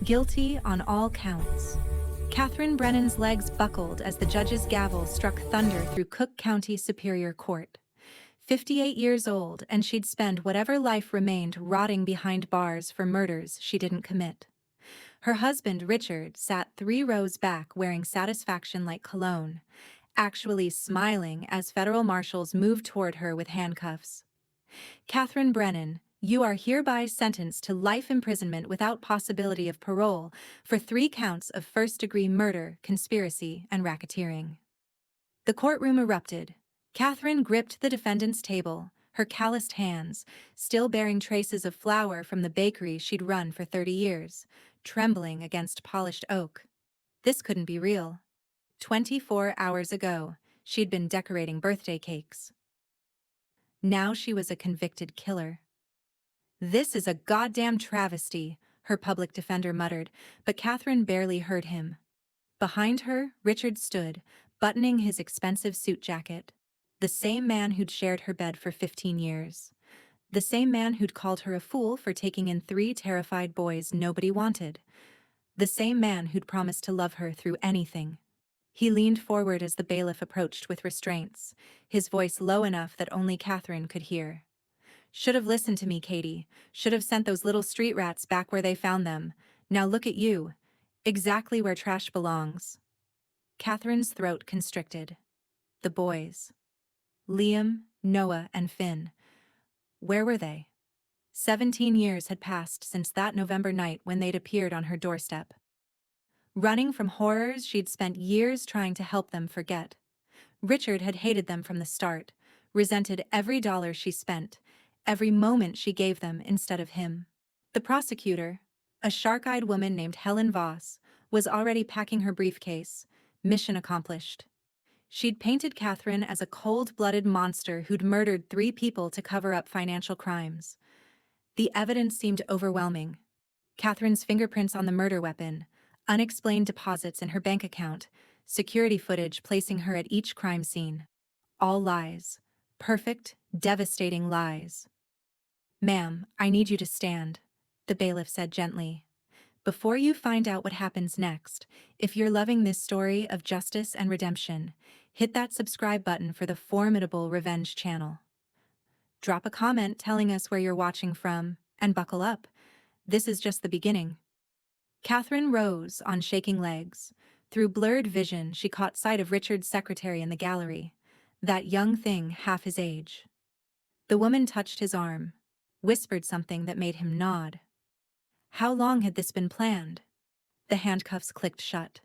Guilty on all counts. Catherine Brennan's legs buckled as the judge's gavel struck thunder through Cook County Superior Court. 58 years old, and she'd spend whatever life remained rotting behind bars for murders she didn't commit. Her husband, Richard, sat 3 rows back wearing satisfaction like cologne, actually smiling as federal marshals moved toward her with handcuffs. Catherine Brennan, you are hereby sentenced to life imprisonment without possibility of parole for 3 counts of first-degree murder, conspiracy, and racketeering. The courtroom erupted. Catherine gripped the defendant's table, her calloused hands, still bearing traces of flour from the bakery she'd run for 30 years, trembling against polished oak. This couldn't be real. 24 hours ago, she'd been decorating birthday cakes. Now she was a convicted killer. "This is a goddamn travesty," her public defender muttered, but Catherine barely heard him. Behind her, Richard stood, buttoning his expensive suit jacket. The same man who'd shared her bed for 15 years. The same man who'd called her a fool for taking in 3 terrified boys nobody wanted. The same man who'd promised to love her through anything. He leaned forward as the bailiff approached with restraints, his voice low enough that only Catherine could hear. "Should have listened to me, Katie. Should have sent those little street rats back where they found them. Now look at you. Exactly where trash belongs." Catherine's throat constricted. The boys. Liam, Noah, and Finn. Where were they? 17 years had passed since that November night when they'd appeared on her doorstep. Running from horrors she'd spent years trying to help them forget. Richard had hated them from the start, resented every dollar she spent, every moment she gave them instead of him. The prosecutor, a shark-eyed woman named Helen Voss, was already packing her briefcase, mission accomplished. She'd painted Catherine as a cold-blooded monster who'd murdered 3 people to cover up financial crimes. The evidence seemed overwhelming. Catherine's fingerprints on the murder weapon, unexplained deposits in her bank account, security footage placing her at each crime scene. All lies. Perfect, devastating lies. "Ma'am, I need you to stand," the bailiff said gently. "Before you find out what happens next, if you're loving this story of justice and redemption, hit that subscribe button for the formidable Revenge channel. Drop a comment telling us where you're watching from, and buckle up. This is just the beginning." Catherine rose on shaking legs. Through blurred vision, she caught sight of Richard's secretary in the gallery, that young thing half his age. The woman touched his arm, whispered something that made him nod. How long had this been planned? The handcuffs clicked shut.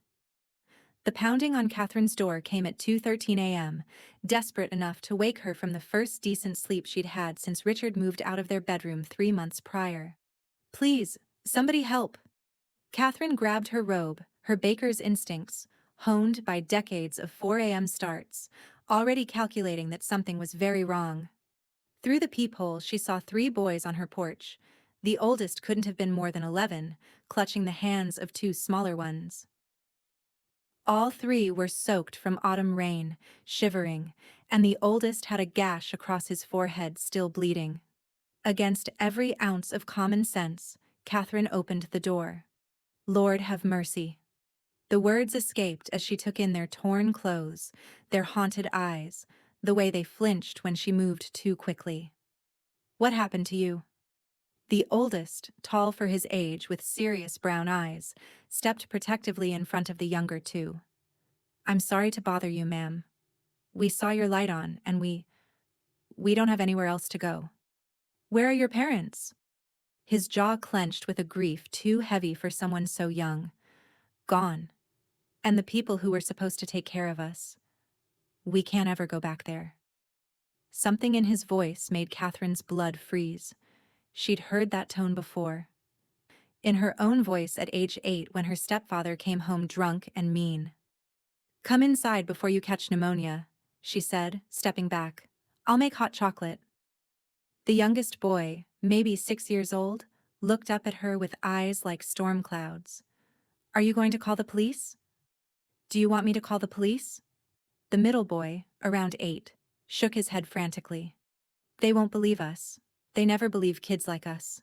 The pounding on Catherine's door came at 2:13 a.m., desperate enough to wake her from the first decent sleep she'd had since Richard moved out of their bedroom 3 months prior. "Please, somebody help." Catherine grabbed her robe, her baker's instincts, honed by decades of 4 a.m. starts, already calculating that something was very wrong. Through the peephole, she saw 3 boys on her porch. The oldest couldn't have been more than 11, clutching the hands of 2 smaller ones. All 3 were soaked from autumn rain, shivering, and the oldest had a gash across his forehead still bleeding. Against every ounce of common sense, Catherine opened the door. "Lord have mercy." The words escaped as she took in their torn clothes, their haunted eyes, the way they flinched when she moved too quickly. "What happened to you?" The oldest, tall for his age with serious brown eyes, stepped protectively in front of the younger 2. "I'm sorry to bother you, ma'am. We saw your light on, and we don't have anywhere else to go." "Where are your parents?" His jaw clenched with a grief too heavy for someone so young. "Gone. And the people who were supposed to take care of us. We can't ever go back there." Something in his voice made Catherine's blood freeze. She'd heard that tone before. In her own voice at age 8 when her stepfather came home drunk and mean. "Come inside before you catch pneumonia," she said, stepping back. "I'll make hot chocolate." The youngest boy, maybe 6 years old, looked up at her with eyes like storm clouds. "Are you going to call the police?" "Do you want me to call the police?" The middle boy, around 8, shook his head frantically. "They won't believe us. They never believe kids like us."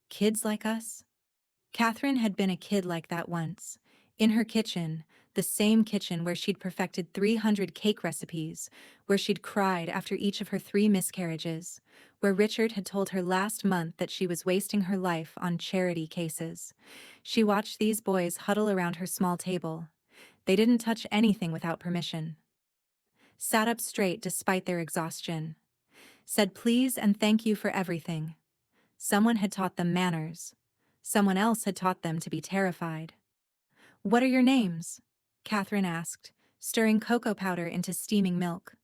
"Kids like us?" Catherine had been a kid like that once. In her kitchen, the same kitchen where she'd perfected 300 cake recipes, where she'd cried after each of her 3 miscarriages, where Richard had told her last month that she was wasting her life on charity cases. She watched these boys huddle around her small table. They didn't touch anything without permission. Sat up straight despite their exhaustion. Said please and thank you for everything. Someone had taught them manners. Someone else had taught them to be terrified. "What are your names?" Catherine asked, stirring cocoa powder into steaming milk.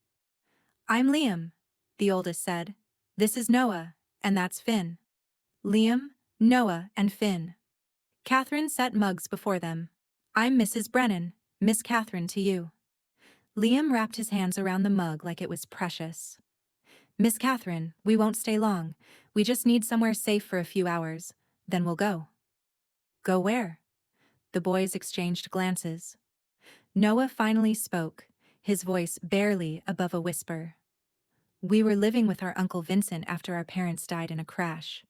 "I'm Liam," the oldest said. "This is Noah, and that's Finn." Liam, Noah, and Finn. Catherine set mugs before them. "I'm Mrs. Brennan, Miss Catherine to you." Liam wrapped his hands around the mug like it was precious. "Miss Catherine, we won't stay long. We just need somewhere safe for a few hours. Then we'll go." "Go where?" The boys exchanged glances. Noah finally spoke, his voice barely above a whisper. "We were living with our Uncle Vincent after our parents died in a crash.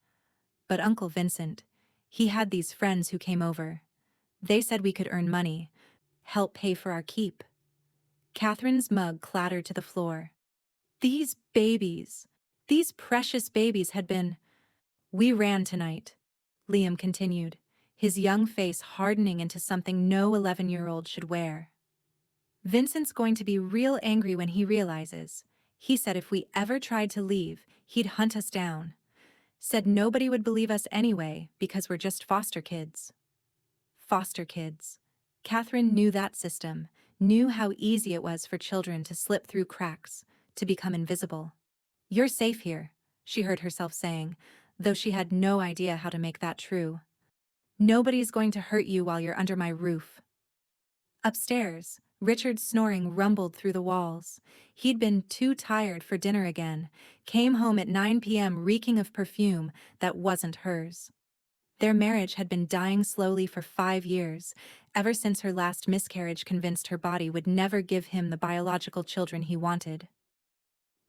But Uncle Vincent, he had these friends who came over. They said we could earn money, help pay for our keep." Catherine's mug clattered to the floor. These babies, these precious babies had been— "We ran tonight," Liam continued, his young face hardening into something no 11-year-old should wear. "Vincent's going to be real angry when he realizes. He said if we ever tried to leave, he'd hunt us down. Said nobody would believe us anyway because we're just foster kids." Foster kids. Catherine knew that system, knew how easy it was for children to slip through cracks, to become invisible. "You're safe here," she heard herself saying, though she had no idea how to make that true. "Nobody's going to hurt you while you're under my roof." Upstairs, Richard's snoring rumbled through the walls. He'd been too tired for dinner again, came home at 9 p.m. reeking of perfume that wasn't hers. Their marriage had been dying slowly for 5 years, ever since her last miscarriage convinced her body would never give him the biological children he wanted.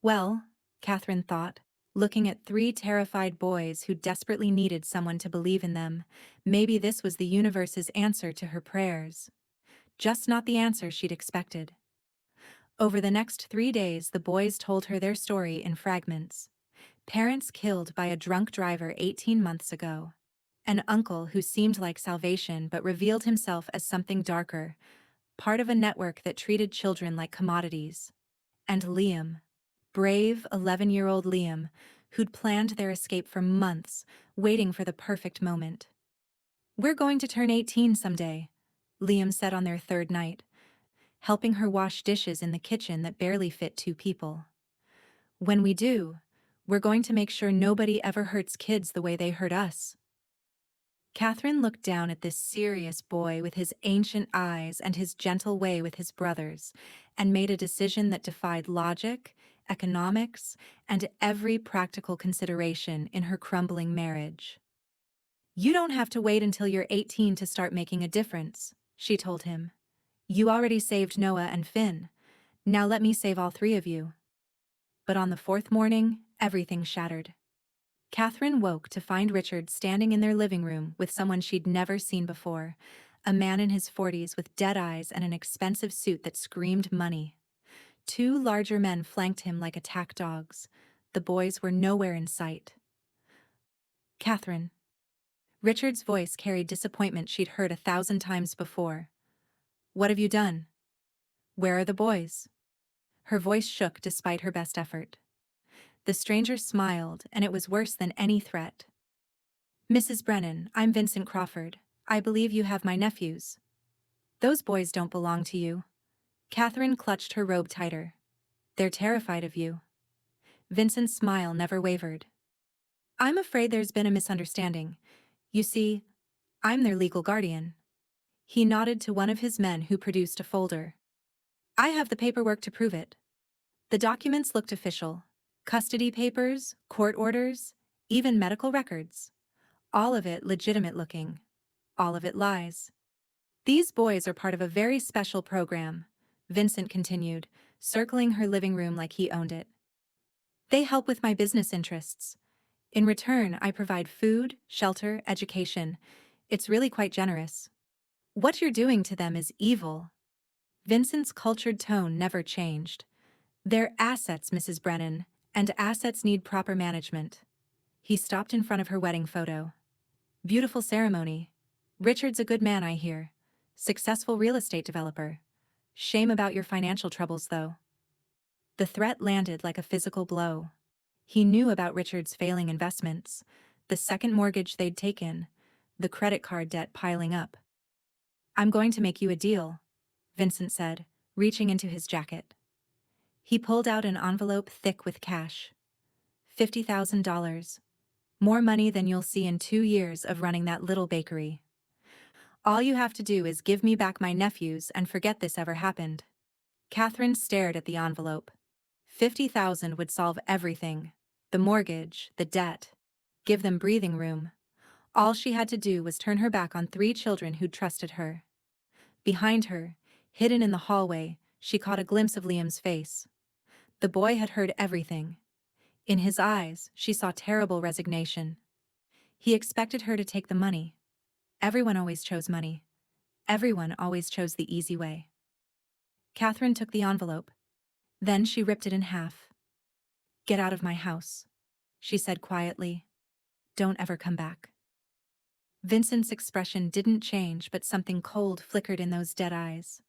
Well, Catherine thought, looking at 3 terrified boys who desperately needed someone to believe in them, maybe this was the universe's answer to her prayers. Just not the answer she'd expected. Over the next 3 days, the boys told her their story in fragments. Parents killed by a drunk driver 18 months ago. An uncle who seemed like salvation but revealed himself as something darker, part of a network that treated children like commodities. And Liam. Brave 11-year-old Liam, who'd planned their escape for months, waiting for the perfect moment. "We're going to turn 18 someday," Liam said on their 3rd night, helping her wash dishes in the kitchen that barely fit 2 people. "When we do, we're going to make sure nobody ever hurts kids the way they hurt us." Catherine looked down at this serious boy with his ancient eyes and his gentle way with his brothers, and made a decision that defied logic, economics, and every practical consideration in her crumbling marriage. "You don't have to wait until you're 18 to start making a difference," she told him. "You already saved Noah and Finn. Now let me save all 3 of you." But on the 4th morning, everything shattered. Catherine woke to find Richard standing in their living room with someone she'd never seen before, a man in his 40s with dead eyes and an expensive suit that screamed money. 2 larger men flanked him like attack dogs. The boys were nowhere in sight. "Catherine." Richard's voice carried disappointment she'd heard 1,000 times before. "What have you done? Where are the boys?" Her voice shook despite her best effort. The stranger smiled, and it was worse than any threat. "Mrs. Brennan, I'm Vincent Crawford. I believe you have my nephews." "Those boys don't belong to you." Catherine clutched her robe tighter. "They're terrified of you." Vincent's smile never wavered. "I'm afraid there's been a misunderstanding. You see, I'm their legal guardian." He nodded to one of his men who produced a folder. "I have the paperwork to prove it." The documents looked official. Custody papers, court orders, even medical records. All of it legitimate looking. All of it lies. "These boys are part of a very special program," Vincent continued, circling her living room like he owned it. "They help with my business interests. In return, I provide food, shelter, education. It's really quite generous. What you're doing to them is evil. Vincent's cultured tone never changed. They're assets, Mrs. Brennan, and assets need proper management. He stopped in front of her wedding photo. Beautiful ceremony. Richard's a good man, I hear. Successful real estate developer. Shame about your financial troubles, though. The threat landed like a physical blow. He knew about Richard's failing investments, the second mortgage they'd taken, the credit card debt piling up. I'm going to make you a deal, Vincent said, reaching into his jacket. He pulled out an envelope thick with cash. $50,000. More money than you'll see in 2 years of running that little bakery. All you have to do is give me back my nephews and forget this ever happened. Catherine stared at the envelope. 50,000 would solve everything. The mortgage, the debt. Give them breathing room. All she had to do was turn her back on 3 children who'd trusted her. Behind her, hidden in the hallway, she caught a glimpse of Liam's face. The boy had heard everything. In his eyes, she saw terrible resignation. He expected her to take the money. Everyone always chose money. Everyone always chose the easy way. Catherine took the envelope. Then she ripped it in half. Get out of my house, she said quietly. Don't ever come back. Vincent's expression didn't change, but something cold flickered in those dead eyes.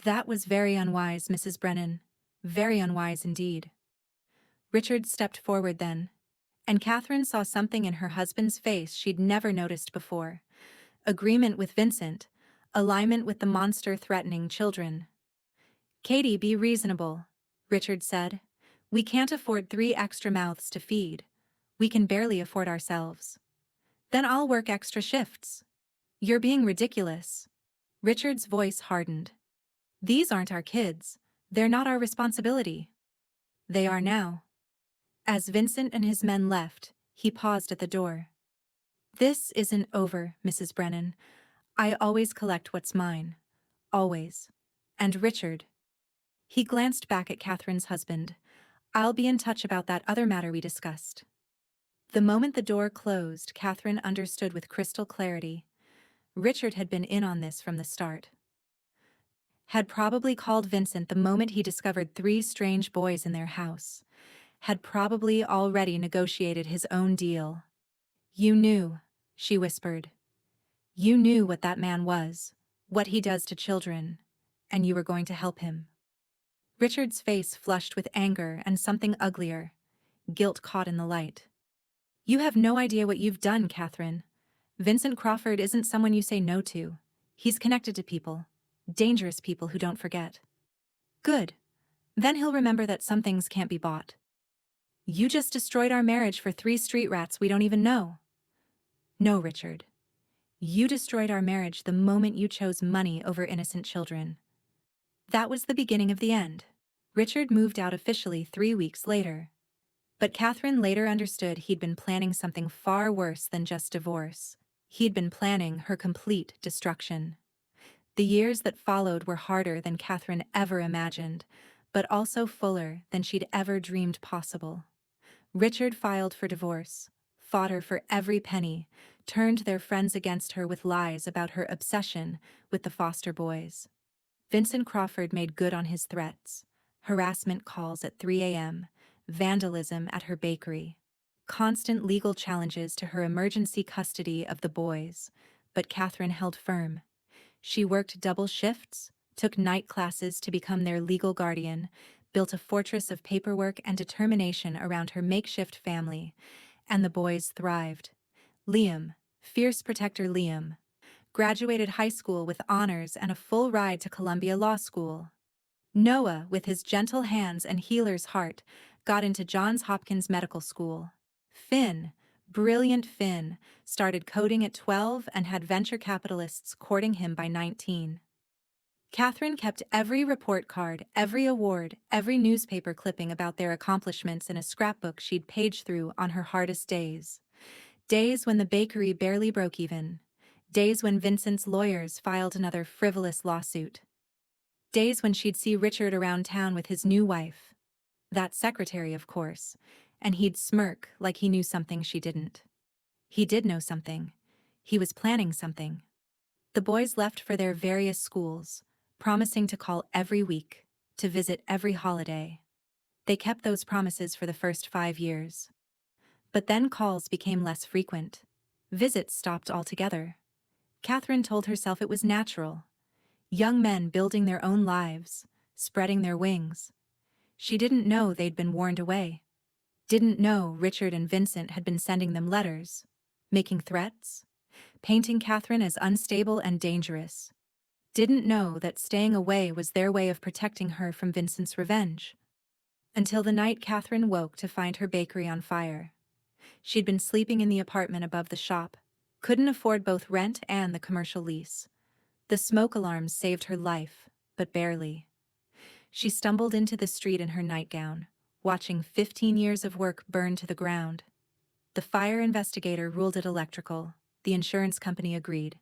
That was very unwise, Mrs. Brennan. Very unwise indeed. Richard stepped forward then, and Catherine saw something in her husband's face she'd never noticed before. Agreement with Vincent, alignment with the monster threatening children. Katie, be reasonable, Richard said. We can't afford 3 extra mouths to feed. We can barely afford ourselves. Then I'll work extra shifts. You're being ridiculous. Richard's voice hardened. These aren't our kids. They're not our responsibility. They are now. As Vincent and his men left, he paused at the door. This isn't over, Mrs. Brennan. I always collect what's mine. Always. And Richard. He glanced back at Catherine's husband. I'll be in touch about that other matter we discussed. The moment the door closed, Catherine understood with crystal clarity. Richard had been in on this from the start. Had probably called Vincent the moment he discovered 3 strange boys in their house. Had probably already negotiated his own deal. You knew, she whispered. You knew what that man was, what he does to children, and you were going to help him. Richard's face flushed with anger and something uglier, guilt caught in the light. You have no idea what you've done, Catherine. Vincent Crawford isn't someone you say no to. He's connected to people, dangerous people who don't forget. Good. Then he'll remember that some things can't be bought. You just destroyed our marriage for 3 street rats we don't even know. No, Richard. You destroyed our marriage the moment you chose money over innocent children. That was the beginning of the end. Richard moved out officially 3 weeks later. But Catherine later understood he'd been planning something far worse than just divorce. He'd been planning her complete destruction. The years that followed were harder than Catherine ever imagined, but also fuller than she'd ever dreamed possible. Richard filed for divorce, fought her for every penny, turned their friends against her with lies about her obsession with the foster boys. Vincent Crawford made good on his threats. Harassment calls at 3 a.m., vandalism at her bakery, constant legal challenges to her emergency custody of the boys, but Catherine held firm. She worked double shifts, took night classes to become their legal guardian, built a fortress of paperwork and determination around her makeshift family, and the boys thrived. Liam, fierce protector Liam, graduated high school with honors and a full ride to Columbia Law School. Noah, with his gentle hands and healer's heart, got into Johns Hopkins Medical School. Finn, brilliant Finn, started coding at 12 and had venture capitalists courting him by 19. Catherine kept every report card, every award, every newspaper clipping about their accomplishments in a scrapbook she'd page through on her hardest days. Days when the bakery barely broke even. Days when Vincent's lawyers filed another frivolous lawsuit. Days when she'd see Richard around town with his new wife. That secretary, of course, and he'd smirk like he knew something she didn't. He did know something. He was planning something. The boys left for their various schools, promising to call every week, to visit every holiday. They kept those promises for the first 5 years. But then calls became less frequent. Visits stopped altogether. Catherine told herself it was natural. Young men building their own lives, spreading their wings. She didn't know they'd been warned away. Didn't know Richard and Vincent had been sending them letters, making threats, painting Catherine as unstable and dangerous. Didn't know that staying away was their way of protecting her from Vincent's revenge. Until the night Catherine woke to find her bakery on fire. She'd been sleeping in the apartment above the shop, couldn't afford both rent and the commercial lease. The smoke alarms saved her life, but barely. She stumbled into the street in her nightgown, watching 15 years of work burn to the ground. The fire investigator ruled it electrical. The insurance company agreed.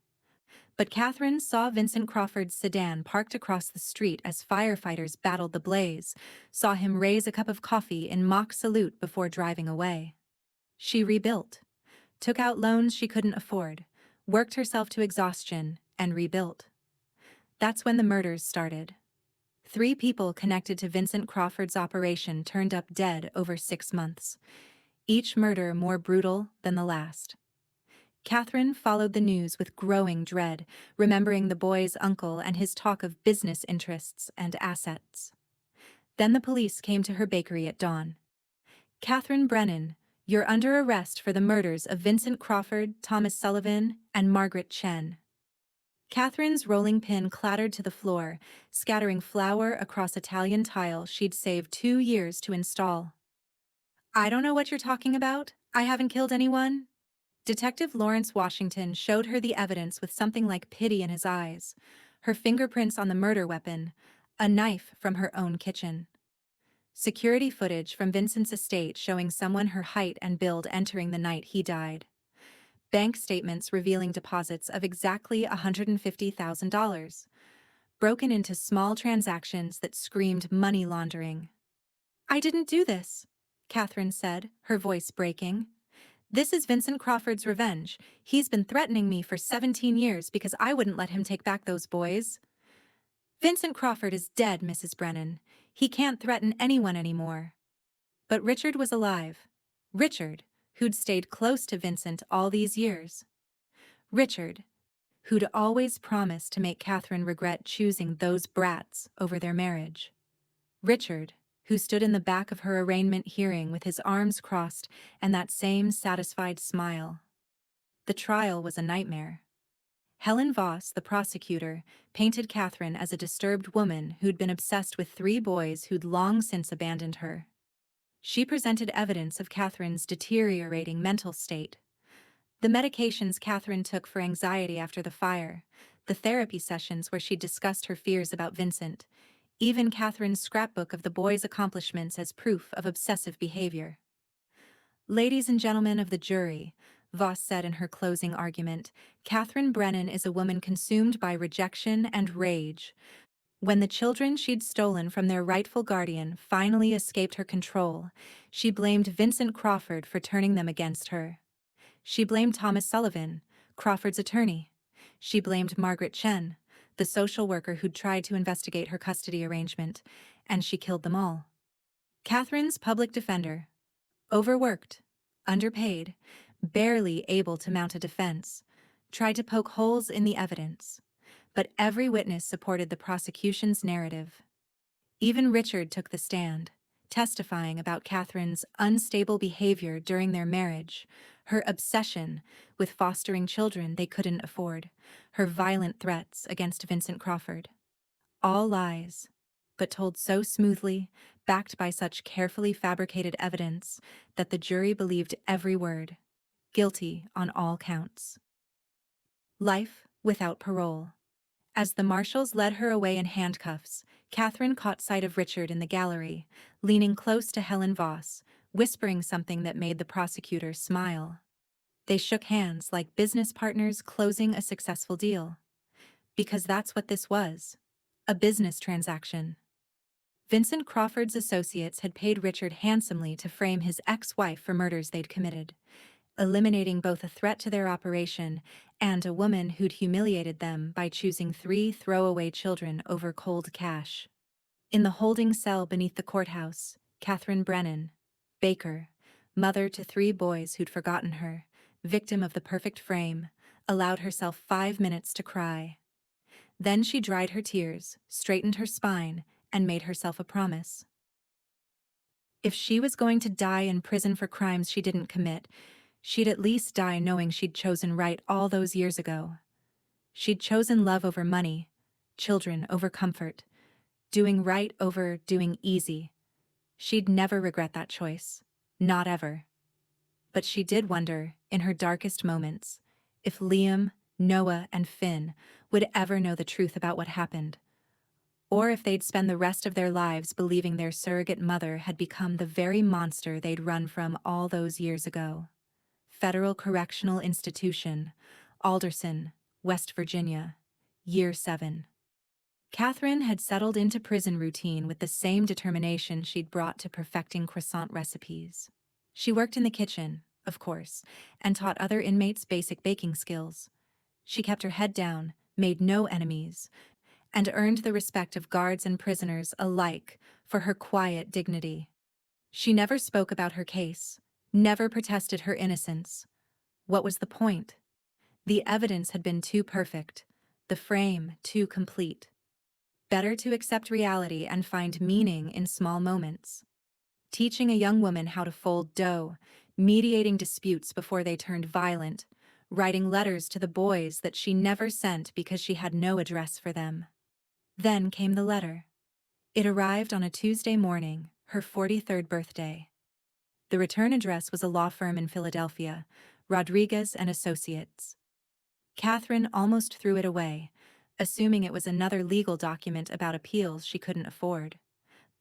But Catherine saw Vincent Crawford's sedan parked across the street as firefighters battled the blaze, saw him raise a cup of coffee in mock salute before driving away. She rebuilt, took out loans she couldn't afford, worked herself to exhaustion, and rebuilt. That's when the murders started. 3 people connected to Vincent Crawford's operation turned up dead over 6 months, each murder more brutal than the last. Catherine followed the news with growing dread, remembering the boy's uncle and his talk of business interests and assets. Then the police came to her bakery at dawn. "Catherine Brennan, you're under arrest for the murders of Vincent Crawford, Thomas Sullivan, and Margaret Chen." Catherine's rolling pin clattered to the floor, scattering flour across Italian tile she'd saved 2 years to install. "I don't know what you're talking about. I haven't killed anyone." Detective Lawrence Washington showed her the evidence with something like pity in his eyes. Her fingerprints on the murder weapon, a knife from her own kitchen. Security footage from Vincent's estate showing someone her height and build entering the night he died. Bank statements revealing deposits of exactly $150,000, broken into small transactions that screamed money laundering. "I didn't do this," Catherine said, her voice breaking. "This is Vincent Crawford's revenge. He's been threatening me for 17 years because I wouldn't let him take back those boys." "Vincent Crawford is dead, Mrs. Brennan. He can't threaten anyone anymore." But Richard was alive. Richard, who'd stayed close to Vincent all these years. Richard, who'd always promised to make Catherine regret choosing those brats over their marriage. Richard, who stood in the back of her arraignment hearing with his arms crossed and that same satisfied smile. The trial was a nightmare. Helen Voss, the prosecutor, painted Catherine as a disturbed woman who'd been obsessed with 3 boys who'd long since abandoned her. She presented evidence of Catherine's deteriorating mental state. The medications Catherine took for anxiety after the fire, the therapy sessions where she discussed her fears about Vincent, even Catherine's scrapbook of the boys' accomplishments as proof of obsessive behavior. "Ladies and gentlemen of the jury," Voss said in her closing argument, "Catherine Brennan is a woman consumed by rejection and rage. When the children she'd stolen from their rightful guardian finally escaped her control, she blamed Vincent Crawford for turning them against her. She blamed Thomas Sullivan, Crawford's attorney. She blamed Margaret Chen, the social worker who'd tried to investigate her custody arrangement, and she killed them all. Catherine's public defender, overworked, underpaid, barely able to mount a defense, tried to poke holes in the evidence. But every witness supported the prosecution's narrative. Even Richard took the stand, testifying about Catherine's unstable behavior during their marriage, her obsession with fostering children they couldn't afford, her violent threats against Vincent Crawford. All lies, but told so smoothly, backed by such carefully fabricated evidence, that the jury believed every word. Guilty on all counts. Life without parole. As the marshals led her away in handcuffs, Catherine caught sight of Richard in the gallery, leaning close to Helen Voss, whispering something that made the prosecutor smile. They shook hands like business partners closing a successful deal. Because that's what this was. A business transaction. Vincent Crawford's associates had paid Richard handsomely to frame his ex-wife for murders they'd committed, eliminating both a threat to their operation and a woman who'd humiliated them by choosing 3 throwaway children over cold cash. In the holding cell beneath the courthouse, Catherine Brennan, baker, mother to 3 boys who'd forgotten her, victim of the perfect frame, allowed herself 5 minutes to cry. Then she dried her tears, straightened her spine, and made herself a promise. If she was going to die in prison for crimes she didn't commit, she'd at least die knowing she'd chosen right all those years ago. She'd chosen love over money, children over comfort, doing right over doing easy. She'd never regret that choice. Not ever. But she did wonder, in her darkest moments, if Liam, Noah, and Finn would ever know the truth about what happened, or if they'd spend the rest of their lives believing their surrogate mother had become the very monster they'd run from all those years ago. Federal Correctional Institution, Alderson, West Virginia, Year 7. Catherine had settled into prison routine with the same determination she'd brought to perfecting croissant recipes. She worked in the kitchen, of course, and taught other inmates basic baking skills. She kept her head down, made no enemies, and earned the respect of guards and prisoners alike for her quiet dignity. She never spoke about her case, never protested her innocence. What was the point? The evidence had been too perfect, the frame too complete. Better to accept reality and find meaning in small moments. Teaching a young woman how to fold dough, mediating disputes before they turned violent, writing letters to the boys that she never sent because she had no address for them. Then came the letter. It arrived on a Tuesday morning, her 43rd birthday. The return address was a law firm in Philadelphia, Rodriguez and Associates. Catherine almost threw it away, assuming it was another legal document about appeals she couldn't afford.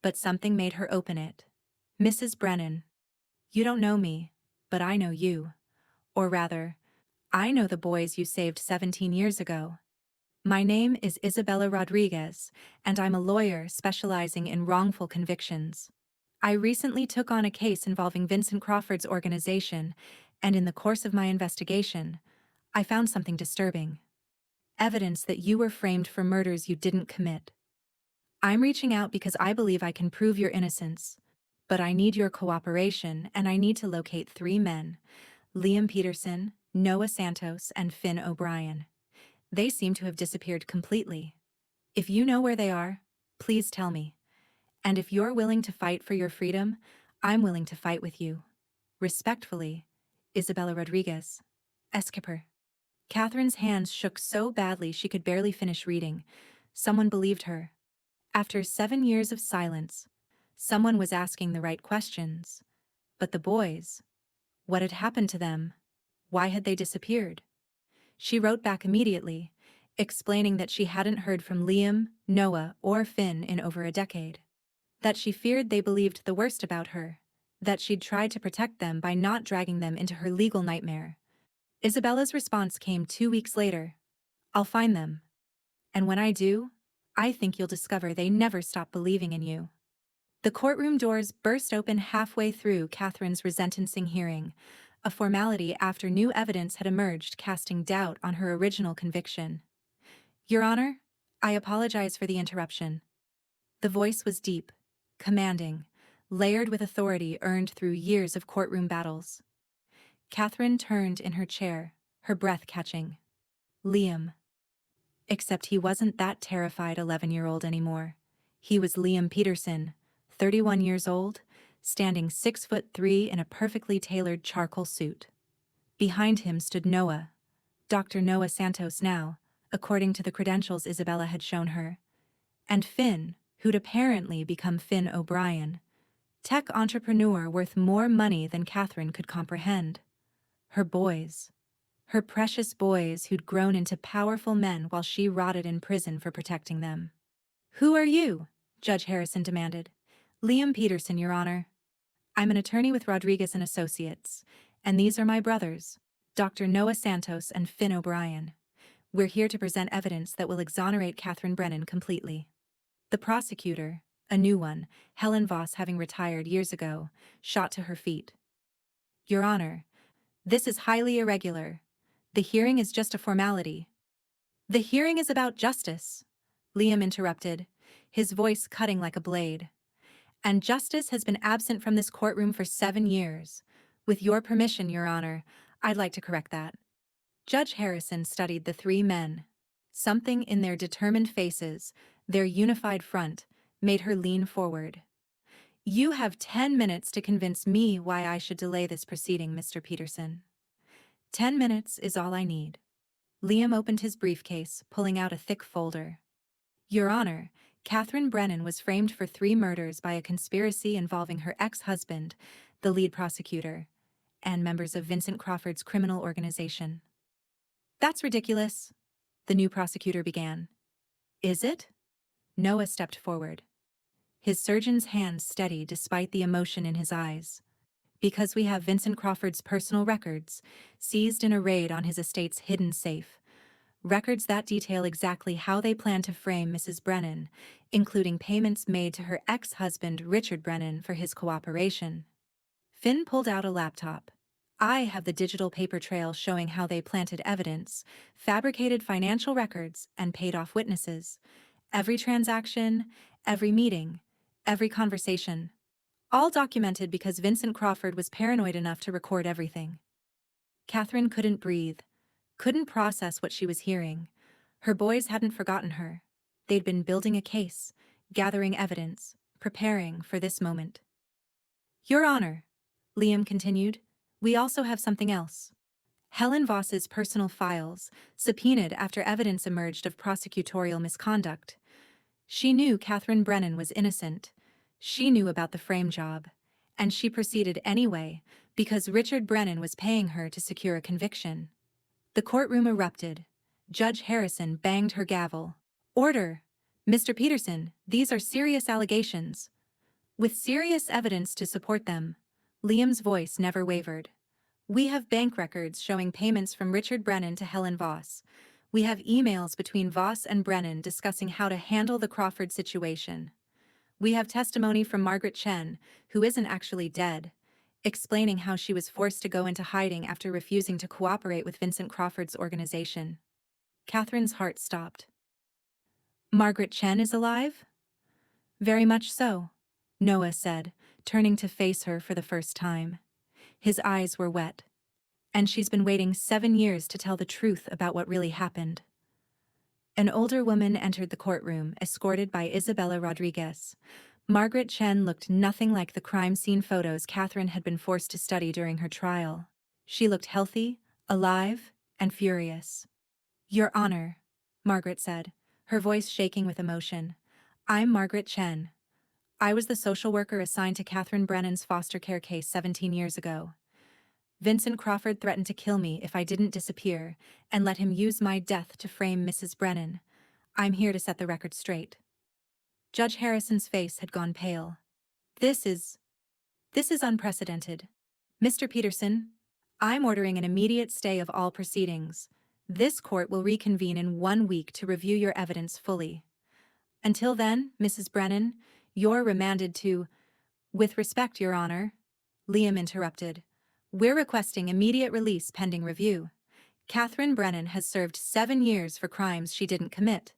But something made her open it. Mrs. Brennan, you don't know me, but I know you. Or rather, I know the boys you saved 17 years ago. My name is Isabella Rodriguez, and I'm a lawyer specializing in wrongful convictions. I recently took on a case involving Vincent Crawford's organization, and in the course of my investigation, I found something disturbing. Evidence that you were framed for murders you didn't commit. I'm reaching out because I believe I can prove your innocence, but I need your cooperation and I need to locate 3 men, Liam Peterson, Noah Santos, and Finn O'Brien. They seem to have disappeared completely. If you know where they are, please tell me. And if you're willing to fight for your freedom, I'm willing to fight with you. Respectfully, Isabella Rodriguez, Escaper. Catherine's hands shook so badly she could barely finish reading. Someone believed her. After 7 years of silence, someone was asking the right questions. But the boys, what had happened to them? Why had they disappeared? She wrote back immediately, explaining that she hadn't heard from Liam, Noah, or Finn in over a decade. That she feared they believed the worst about her. That she'd tried to protect them by not dragging them into her legal nightmare. Isabella's response came 2 weeks later. I'll find them. And when I do, I think you'll discover they never stopped believing in you. The courtroom doors burst open halfway through Catherine's resentencing hearing, a formality after new evidence had emerged casting doubt on her original conviction. Your Honor, I apologize for the interruption. The voice was deep, commanding, layered with authority earned through years of courtroom battles. Catherine turned in her chair, her breath catching. Liam. Except he wasn't that terrified 11-year-old anymore. He was Liam Peterson, 31 years old, standing 6'3" in a perfectly tailored charcoal suit. Behind him stood Noah, Dr. Noah Santos now, according to the credentials Isabella had shown her, and Finn, who'd apparently become Finn O'Brien, tech entrepreneur worth more money than Catherine could comprehend. Her boys. Her precious boys who'd grown into powerful men while she rotted in prison for protecting them. Who are you? Judge Harrison demanded. Liam Peterson, Your Honor. I'm an attorney with Rodriguez and Associates, and these are my brothers, Dr. Noah Santos and Finn O'Brien. We're here to present evidence that will exonerate Catherine Brennan completely. The prosecutor, a new one, Helen Voss having retired years ago, shot to her feet. Your Honor, this is highly irregular. The hearing is just a formality. The hearing is about justice, Liam interrupted, his voice cutting like a blade. And justice has been absent from this courtroom for 7 years. With your permission, Your Honor, I'd like to correct that. Judge Harrison studied the three men. Something in their determined faces, their unified front, made her lean forward. You have 10 minutes to convince me why I should delay this proceeding, Mr. Peterson. 10 minutes is all I need. Liam opened his briefcase, pulling out a thick folder. Your Honor, Catherine Brennan was framed for 3 murders by a conspiracy involving her ex-husband, the lead prosecutor, and members of Vincent Crawford's criminal organization. That's ridiculous, the new prosecutor began. Is it? Noah stepped forward. His surgeon's hands steady despite the emotion in his eyes. Because we have Vincent Crawford's personal records, seized in a raid on his estate's hidden safe. Records that detail exactly how they plan to frame Mrs. Brennan, including payments made to her ex-husband Richard Brennan for his cooperation. Finn pulled out a laptop. I have the digital paper trail showing how they planted evidence, fabricated financial records, and paid off witnesses. Every transaction, every meeting, every conversation. All documented because Vincent Crawford was paranoid enough to record everything. Catherine couldn't breathe, couldn't process what she was hearing. Her boys hadn't forgotten her. They'd been building a case, gathering evidence, preparing for this moment. Your Honor, Liam continued, we also have something else. Helen Voss's personal files, subpoenaed after evidence emerged of prosecutorial misconduct. She knew Catherine Brennan was innocent. She knew about the frame job. And she proceeded anyway, because Richard Brennan was paying her to secure a conviction. The courtroom erupted. Judge Harrison banged her gavel. Order! Mr. Peterson, these are serious allegations. With serious evidence to support them. Liam's voice never wavered. We have bank records showing payments from Richard Brennan to Helen Voss. We have emails between Voss and Brennan discussing how to handle the Crawford situation. We have testimony from Margaret Chen, who isn't actually dead, explaining how she was forced to go into hiding after refusing to cooperate with Vincent Crawford's organization. Catherine's heart stopped. Margaret Chen is alive? Very much so, Noah said, turning to face her for the first time. His eyes were wet. And she's been waiting 7 years to tell the truth about what really happened. An older woman entered the courtroom, escorted by Isabella Rodriguez. Margaret Chen looked nothing like the crime scene photos Catherine had been forced to study during her trial. She looked healthy, alive, and furious. Your Honor, Margaret said, her voice shaking with emotion. I'm Margaret Chen. I was the social worker assigned to Catherine Brennan's foster care case 17 years ago. Vincent Crawford threatened to kill me if I didn't disappear, and let him use my death to frame Mrs. Brennan. I'm here to set the record straight. Judge Harrison's face had gone pale. This is unprecedented. Mr. Peterson, I'm ordering an immediate stay of all proceedings. This court will reconvene in 1 week to review your evidence fully. Until then, Mrs. Brennan, you're remanded to— With respect, Your Honor, Liam interrupted. We're requesting immediate release pending review. Catherine Brennan has served 7 years for crimes she didn't commit.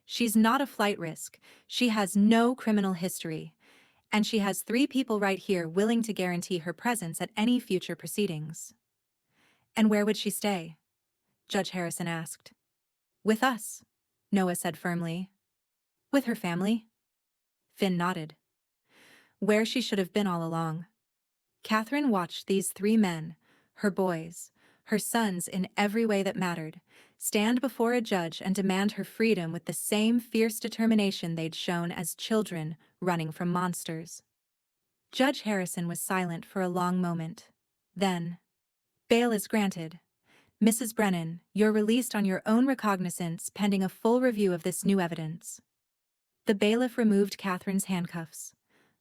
She's not a flight risk, she has no criminal history, and she has 3 people right here willing to guarantee her presence at any future proceedings. And where would she stay? Judge Harrison asked. With us, Noah said firmly. With her family? Finn nodded. Where she should have been all along. Catherine watched these 3 men, her boys, her sons in every way that mattered, stand before a judge and demand her freedom with the same fierce determination they'd shown as children running from monsters. Judge Harrison was silent for a long moment. Then, bail is granted. Mrs. Brennan, you're released on your own recognizance pending a full review of this new evidence. The bailiff removed Catherine's handcuffs.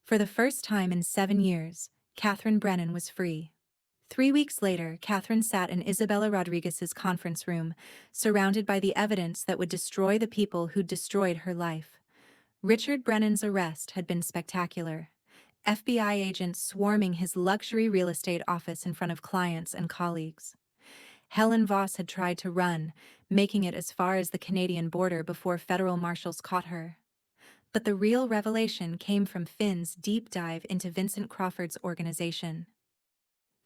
For the first time in 7 years, Catherine Brennan was free. 3 weeks later, Catherine sat in Isabella Rodriguez's conference room, surrounded by the evidence that would destroy the people who'd destroyed her life. Richard Brennan's arrest had been spectacular. FBI agents swarming his luxury real estate office in front of clients and colleagues. Helen Voss had tried to run, making it as far as the Canadian border before federal marshals caught her. But the real revelation came from Finn's deep dive into Vincent Crawford's organization.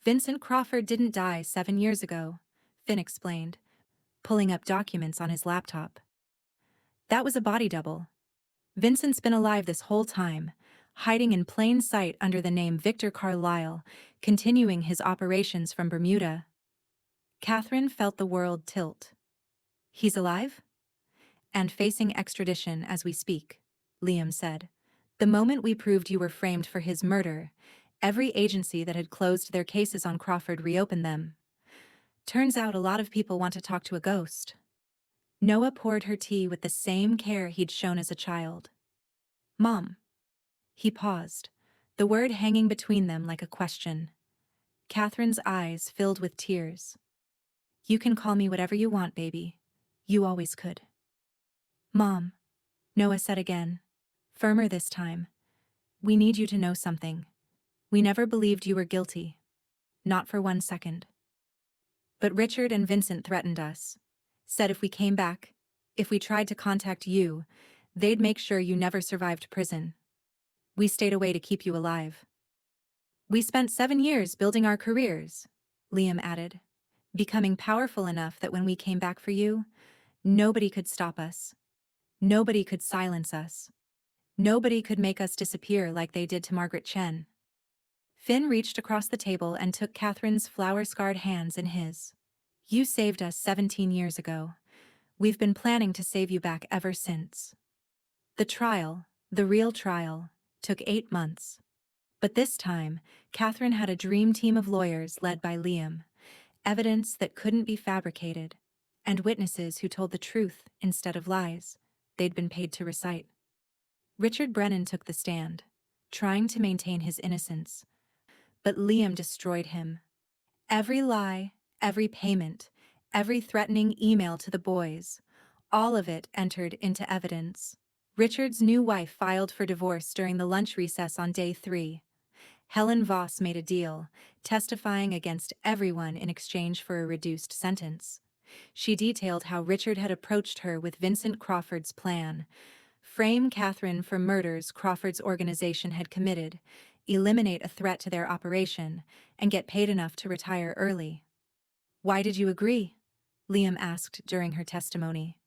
Vincent Crawford didn't die 7 years ago, Finn explained, pulling up documents on his laptop. That was a body double. Vincent's been alive this whole time, hiding in plain sight under the name Victor Carlisle, continuing his operations from Bermuda. Catherine felt the world tilt. He's alive? And facing extradition as we speak, Liam said. The moment we proved you were framed for his murder, every agency that had closed their cases on Crawford reopened them. Turns out a lot of people want to talk to a ghost. Noah poured her tea with the same care he'd shown as a child. Mom. He paused, the word hanging between them like a question. Catherine's eyes filled with tears. You can call me whatever you want, baby. You always could. Mom, Noah said again, firmer this time. We need you to know something. We never believed you were guilty. Not for 1 second. But Richard and Vincent threatened us. Said if we came back, if we tried to contact you, they'd make sure you never survived prison. We stayed away to keep you alive. We spent 7 years building our careers, Liam added, becoming powerful enough that when we came back for you, nobody could stop us. Nobody could silence us. Nobody could make us disappear like they did to Margaret Chen. Finn reached across the table and took Catherine's flower-scarred hands in his. You saved us 17 years ago. We've been planning to save you back ever since. The trial, the real trial, took 8 months. But this time, Catherine had a dream team of lawyers led by Liam, evidence that couldn't be fabricated, and witnesses who told the truth instead of lies they'd been paid to recite. Richard Brennan took the stand, trying to maintain his innocence. But Liam destroyed him. Every lie, every payment, every threatening email to the boys, all of it entered into evidence. Richard's new wife filed for divorce during the lunch recess on day 3. Helen Voss made a deal, testifying against everyone in exchange for a reduced sentence. She detailed how Richard had approached her with Vincent Crawford's plan: frame Catherine for murders Crawford's organization had committed, eliminate a threat to their operation, and get paid enough to retire early. Why did you agree? Liam asked during her testimony.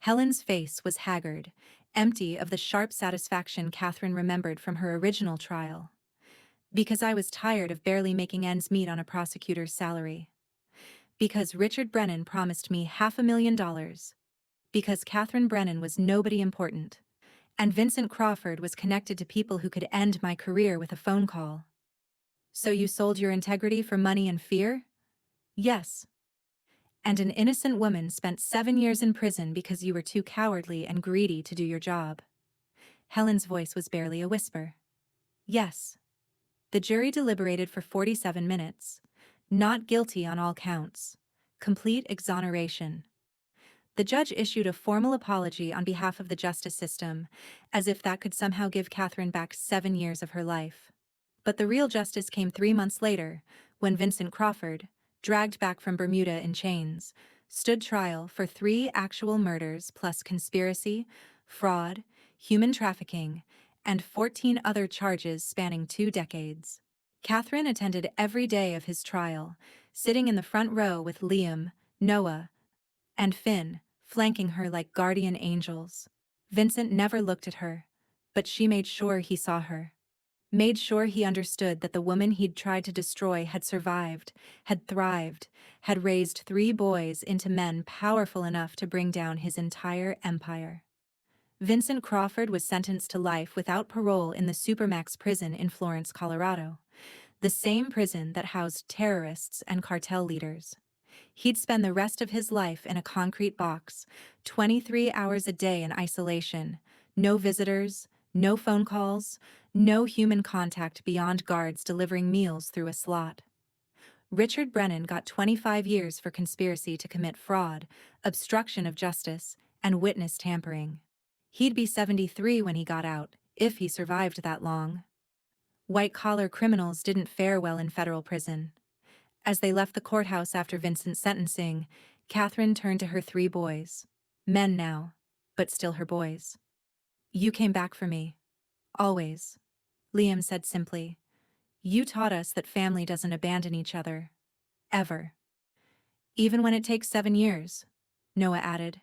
Helen's face was haggard, empty of the sharp satisfaction Catherine remembered from her original trial. Because I was tired of barely making ends meet on a prosecutor's salary. Because Richard Brennan promised me $500,000. Because Catherine Brennan was nobody important. And Vincent Crawford was connected to people who could end my career with a phone call. So you sold your integrity for money and fear? Yes. And an innocent woman spent 7 years in prison because you were too cowardly and greedy to do your job. Helen's voice was barely a whisper. Yes. The jury deliberated for 47 minutes. Not guilty on all counts. Complete exoneration. The judge issued a formal apology on behalf of the justice system, as if that could somehow give Catherine back 7 years of her life. But the real justice came 3 months later, when Vincent Crawford, dragged back from Bermuda in chains, stood trial for 3 actual murders plus conspiracy, fraud, human trafficking, and 14 other charges spanning 2 decades. Catherine attended every day of his trial, sitting in the front row with Liam, Noah, and Finn, flanking her like guardian angels. Vincent never looked at her, but she made sure he saw her. Made sure he understood that the woman he'd tried to destroy had survived, had thrived, had raised 3 boys into men powerful enough to bring down his entire empire. Vincent Crawford was sentenced to life without parole in the Supermax prison in Florence, Colorado, the same prison that housed terrorists and cartel leaders. He'd spend the rest of his life in a concrete box, 23 hours a day in isolation, no visitors, no phone calls, no human contact beyond guards delivering meals through a slot. Richard Brennan got 25 years for conspiracy to commit fraud, obstruction of justice, and witness tampering. He'd be 73 when he got out, if he survived that long. White-collar criminals didn't fare well in federal prison. As they left the courthouse after Vincent's sentencing, Catherine turned to her 3 boys. Men now, but still her boys. "You came back for me. Always," Liam said simply. "You taught us that family doesn't abandon each other. Ever." "Even when it takes 7 years," Noah added.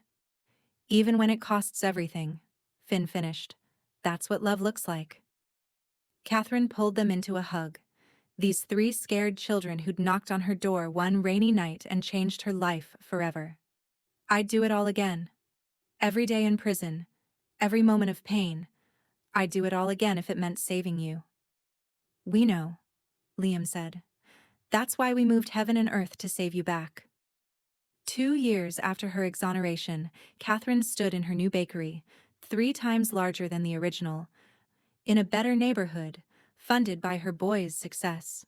"Even when it costs everything," Finn finished. "That's what love looks like." Catherine pulled them into a hug. These 3 scared children who'd knocked on her door one rainy night and changed her life forever. "I'd do it all again. Every day in prison. Every moment of pain. I'd do it all again if it meant saving you." "We know," Liam said. "That's why we moved heaven and earth to save you back." 2 years after her exoneration, Catherine stood in her new bakery, 3 times larger than the original, in a better neighborhood, funded by her boys' success.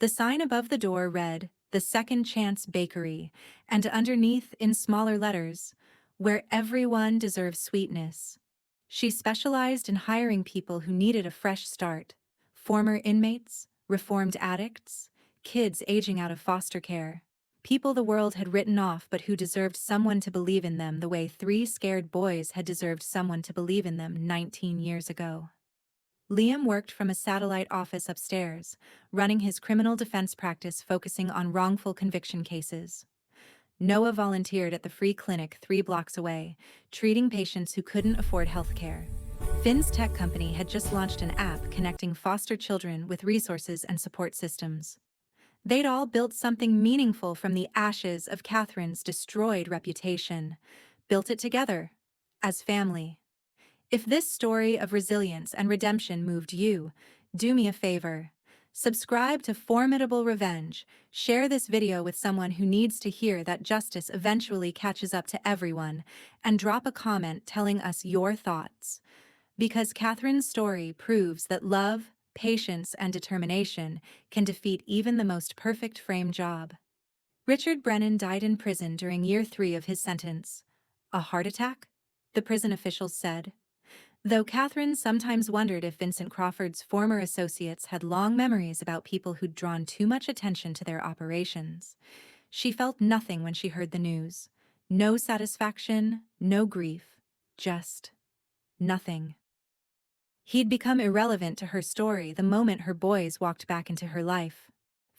The sign above the door read, "The Second Chance Bakery," and underneath, in smaller letters, "Where everyone deserves sweetness." She specialized in hiring people who needed a fresh start: former inmates, reformed addicts, kids aging out of foster care, people the world had written off but who deserved someone to believe in them the way 3 scared boys had deserved someone to believe in them 19 years ago. Liam worked from a satellite office upstairs, running his criminal defense practice focusing on wrongful conviction cases. Noah volunteered at the free clinic 3 blocks away, treating patients who couldn't afford health care. Finn's tech company had just launched an app connecting foster children with resources and support systems. They'd all built something meaningful from the ashes of Catherine's destroyed reputation, built it together, as family. If this story of resilience and redemption moved you, do me a favor. Subscribe to Formidable Revenge, share this video with someone who needs to hear that justice eventually catches up to everyone, and drop a comment telling us your thoughts. Because Catherine's story proves that love, patience, and determination can defeat even the most perfect frame job. Richard Brennan died in prison during year 3 of his sentence. A heart attack? The prison officials said. Though Catherine sometimes wondered if Vincent Crawford's former associates had long memories about people who'd drawn too much attention to their operations, she felt nothing when she heard the news. No satisfaction, no grief, just nothing. He'd become irrelevant to her story the moment her boys walked back into her life.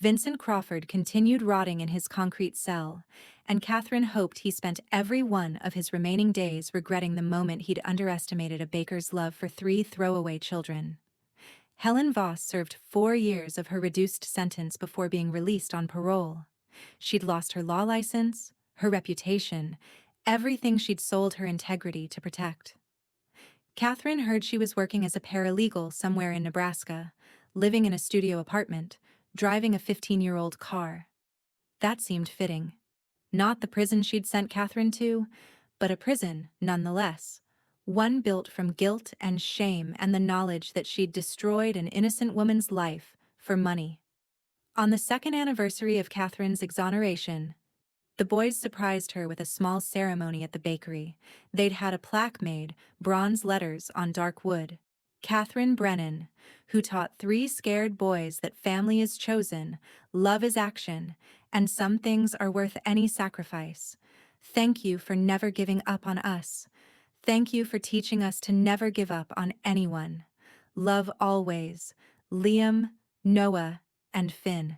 Vincent Crawford continued rotting in his concrete cell, and Catherine hoped he spent every one of his remaining days regretting the moment he'd underestimated a baker's love for 3 throwaway children. Helen Voss served 4 years of her reduced sentence before being released on parole. She'd lost her law license, her reputation, everything she'd sold her integrity to protect. Catherine heard she was working as a paralegal somewhere in Nebraska, living in a studio apartment, driving a 15-year-old car. That seemed fitting. Not the prison she'd sent Catherine to, but a prison nonetheless. One built from guilt and shame and the knowledge that she'd destroyed an innocent woman's life for money. On the 2nd anniversary of Catherine's exoneration, the boys surprised her with a small ceremony at the bakery. They'd had a plaque made, bronze letters on dark wood. Catherine Brennan, who taught 3 scared boys that family is chosen, love is action, and some things are worth any sacrifice. Thank you for never giving up on us. Thank you for teaching us to never give up on anyone. Love always. Liam, Noah, and Finn.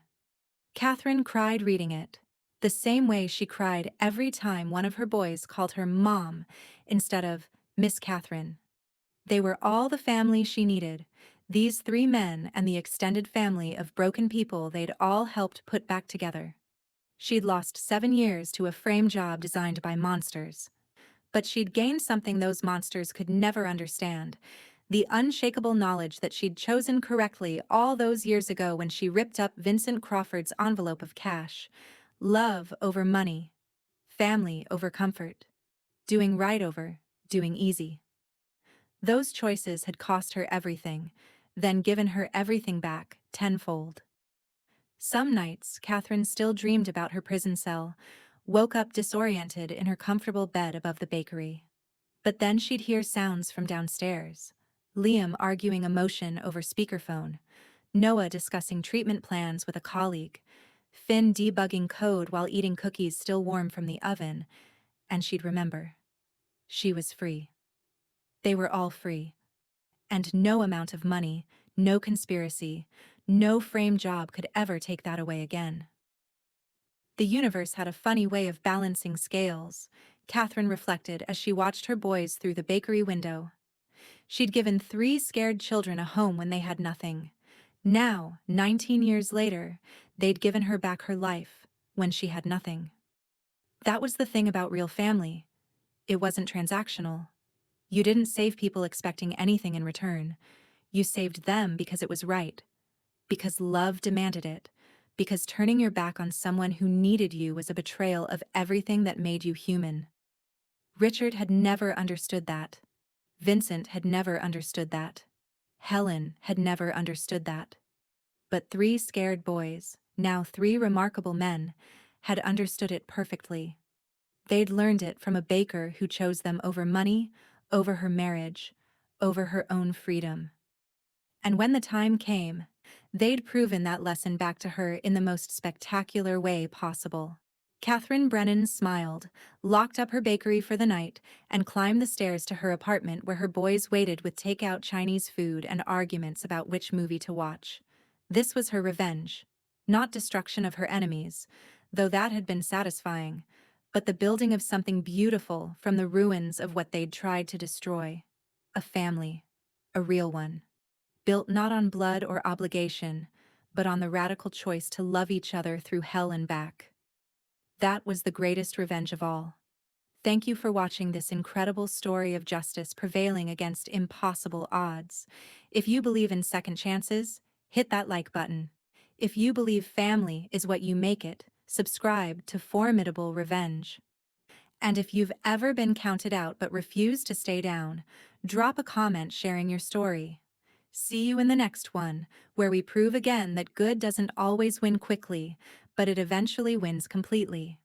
Catherine cried reading it, the same way she cried every time one of her boys called her Mom instead of Miss Catherine. They were all the family she needed, these 3 men and the extended family of broken people they'd all helped put back together. She'd lost 7 years to a frame job designed by monsters. But she'd gained something those monsters could never understand, the unshakable knowledge that she'd chosen correctly all those years ago when she ripped up Vincent Crawford's envelope of cash. Love over money. Family over comfort. Doing right over doing easy. Those choices had cost her everything, then given her everything back, tenfold. Some nights, Catherine still dreamed about her prison cell, woke up disoriented in her comfortable bed above the bakery. But then she'd hear sounds from downstairs. Liam arguing a motion over speakerphone, Noah discussing treatment plans with a colleague, Finn debugging code while eating cookies still warm from the oven, and she'd remember. She was free. They were all free. And no amount of money, no conspiracy, no frame job could ever take that away again. The universe had a funny way of balancing scales, Catherine reflected as she watched her boys through the bakery window. She'd given 3 scared children a home when they had nothing. Now, 19 years later, they'd given her back her life when she had nothing. That was the thing about real family. It wasn't transactional. You didn't save people expecting anything in return. You saved them because it was right, because love demanded it, because turning your back on someone who needed you was a betrayal of everything that made you human. Richard had never understood that. Vincent had never understood that. Helen had never understood that. But 3 scared boys, now 3 remarkable men, had understood it perfectly. They'd learned it from a baker who chose them over money, over her marriage, over her own freedom. And when the time came, they'd proven that lesson back to her in the most spectacular way possible. Catherine Brennan smiled, locked up her bakery for the night, and climbed the stairs to her apartment where her boys waited with takeout Chinese food and arguments about which movie to watch. This was her revenge. Not destruction of her enemies, though that had been satisfying, but the building of something beautiful from the ruins of what they'd tried to destroy. A family. A real one. Built not on blood or obligation, but on the radical choice to love each other through hell and back. That was the greatest revenge of all. Thank you for watching this incredible story of justice prevailing against impossible odds. If you believe in second chances, hit that like button. If you believe family is what you make it, subscribe to Formidable Revenge. And if you've ever been counted out but refused to stay down, drop a comment sharing your story. See you in the next one, where we prove again that good doesn't always win quickly, but it eventually wins completely.